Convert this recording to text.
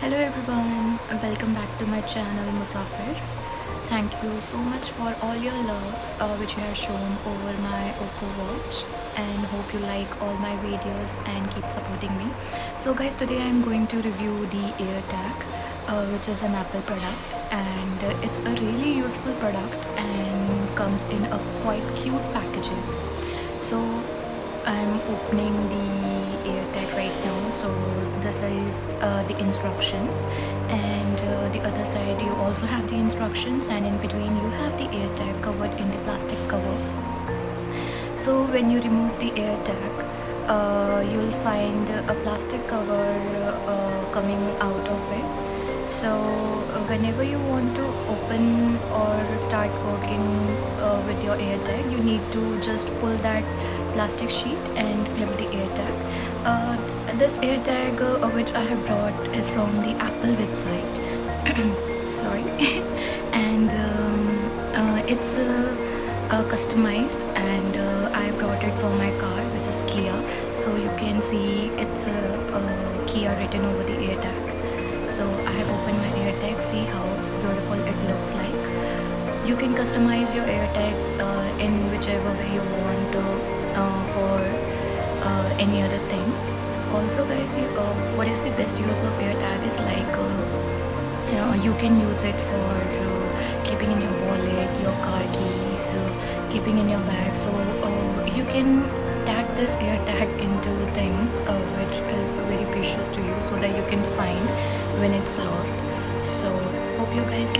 Hello everyone, welcome back to my channel Musafir. Thank you so much for all your love which you have shown over my Oppo watch, and hope you like all my videos and keep supporting me. So guys, today I am going to review the Airtag, which is an Apple product, and it's a really useful product and comes in a quite cute packaging. So I'm opening the AirTag right now. So this is the instructions, and the other side you also have the instructions, and in between you have the AirTag covered in the plastic cover. So when you remove the AirTag, you'll find a plastic cover coming out of it. So whenever you want to open or start working with your AirTag, you need to just pull that plastic sheet and clip the AirTag. This AirTag which I have brought is from the Apple website. Sorry. And it's customized, and I brought it for my car, which is Kia. So you can see it's Kia written over the AirTag. So I have opened my AirTag. See how beautiful it looks like. You can customize your AirTag in whichever way you want for any other thing. Also guys, what is the best use of AirTag is like you can use it for keeping in your wallet, your car keys, keeping in your bag. So you can tag this AirTag into things which is very precious to you, so that you can find when it's lost. So hope you guys